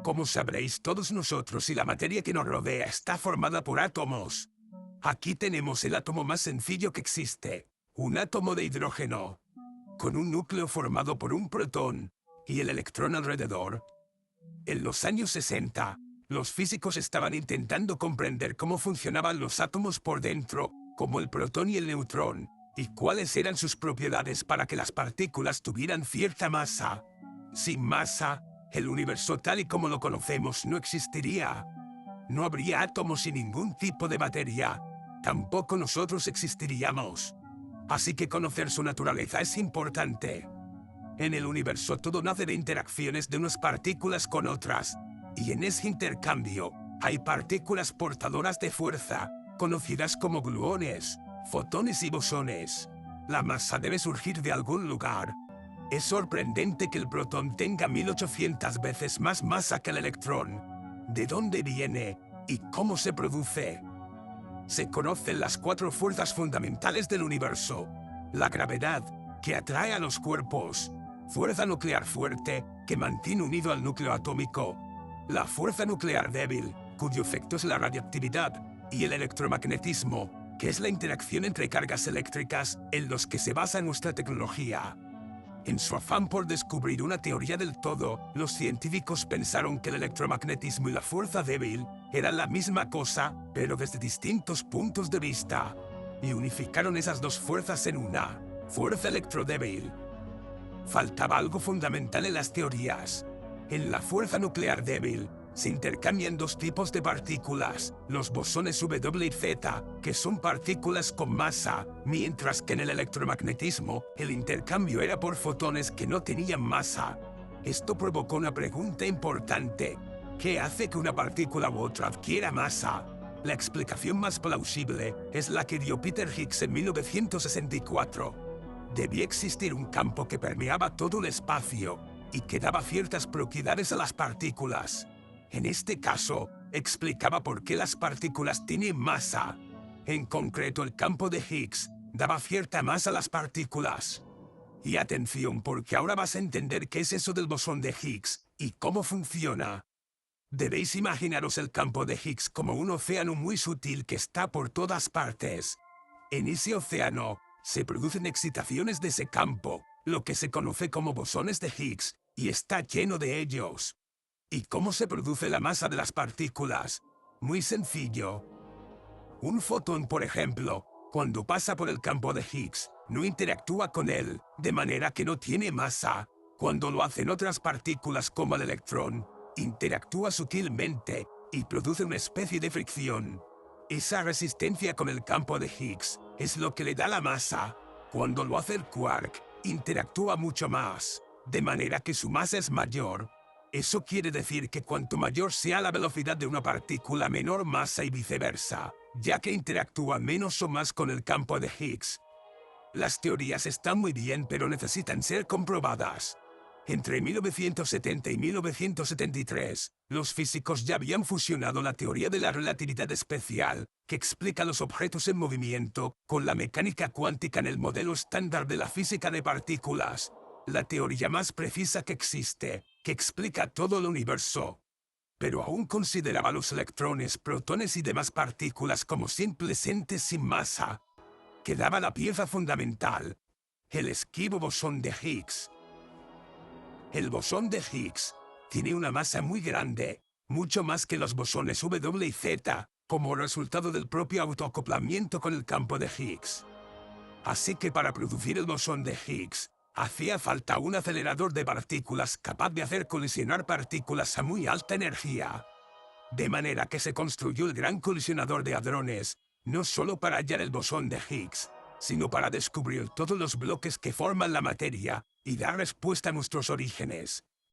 Como sabréis todos nosotros, y la materia que nos rodea está formada por átomos. Aquí tenemos el átomo más sencillo que existe, un átomo de hidrógeno, con un núcleo formado por un protón y el electrón alrededor. En los años 60, los físicos estaban intentando comprender cómo funcionaban los átomos por dentro, como el protón y el neutrón, y cuáles eran sus propiedades para que las partículas tuvieran cierta masa. Sin masa, el universo tal y como lo conocemos no existiría. No habría átomos y ningún tipo de materia. Tampoco nosotros existiríamos. Así que conocer su naturaleza es importante. En el universo todo nace de interacciones de unas partículas con otras, y en ese intercambio hay partículas portadoras de fuerza, conocidas como gluones, fotones y bosones. La masa debe surgir de algún lugar. Es sorprendente que el protón tenga 1800 veces más masa que el electrón. ¿De dónde viene y cómo se produce? Se conocen las 4 fuerzas fundamentales del universo. La gravedad, que atrae a los cuerpos. Fuerza nuclear fuerte, que mantiene unido al núcleo atómico. La fuerza nuclear débil, cuyo efecto es la radiactividad. Y el electromagnetismo, que es la interacción entre cargas eléctricas en los que se basa nuestra tecnología. En su afán por descubrir una teoría del todo, los científicos pensaron que el electromagnetismo y la fuerza débil eran la misma cosa, pero desde distintos puntos de vista, y unificaron esas dos fuerzas en una, fuerza electrodébil. Faltaba algo fundamental en las teorías. En la fuerza nuclear débil, se intercambian dos tipos de partículas, los bosones W y Z, que son partículas con masa, mientras que en el electromagnetismo, el intercambio era por fotones que no tenían masa. Esto provocó una pregunta importante. ¿Qué hace que una partícula u otra adquiera masa? La explicación más plausible es la que dio Peter Higgs en 1964. Debía existir un campo que permeaba todo el espacio y que daba ciertas propiedades a las partículas. En este caso, explicaba por qué las partículas tienen masa. En concreto, el campo de Higgs daba cierta masa a las partículas. Y atención, porque ahora vas a entender qué es eso del bosón de Higgs y cómo funciona. Debéis imaginaros el campo de Higgs como un océano muy sutil que está por todas partes. En ese océano se producen excitaciones de ese campo, lo que se conoce como bosones de Higgs, y está lleno de ellos. ¿Y cómo se produce la masa de las partículas? Muy sencillo. Un fotón, por ejemplo, cuando pasa por el campo de Higgs, no interactúa con él, de manera que no tiene masa. Cuando lo hacen otras partículas como el electrón, interactúa sutilmente y produce una especie de fricción. Esa resistencia con el campo de Higgs es lo que le da la masa. Cuando lo hace el quark, interactúa mucho más, de manera que su masa es mayor. Eso quiere decir que cuanto mayor sea la velocidad de una partícula, menor masa y viceversa, ya que interactúa menos o más con el campo de Higgs. Las teorías están muy bien, pero necesitan ser comprobadas. Entre 1970 y 1973, los físicos ya habían fusionado la teoría de la relatividad especial, que explica los objetos en movimiento, con la mecánica cuántica en el modelo estándar de la física de partículas, la teoría más precisa que existe, que explica todo el universo. Pero aún consideraba los electrones, protones y demás partículas como simples entes sin masa. Quedaba la pieza fundamental, el esquivo bosón de Higgs. El bosón de Higgs tiene una masa muy grande, mucho más que los bosones W y Z, como resultado del propio autoacoplamiento con el campo de Higgs. Así que para producir el bosón de Higgs, hacía falta un acelerador de partículas capaz de hacer colisionar partículas a muy alta energía. De manera que se construyó el Gran Colisionador de Hadrones, no solo para hallar el bosón de Higgs, sino para descubrir todos los bloques que forman la materia y dar respuesta a nuestros orígenes.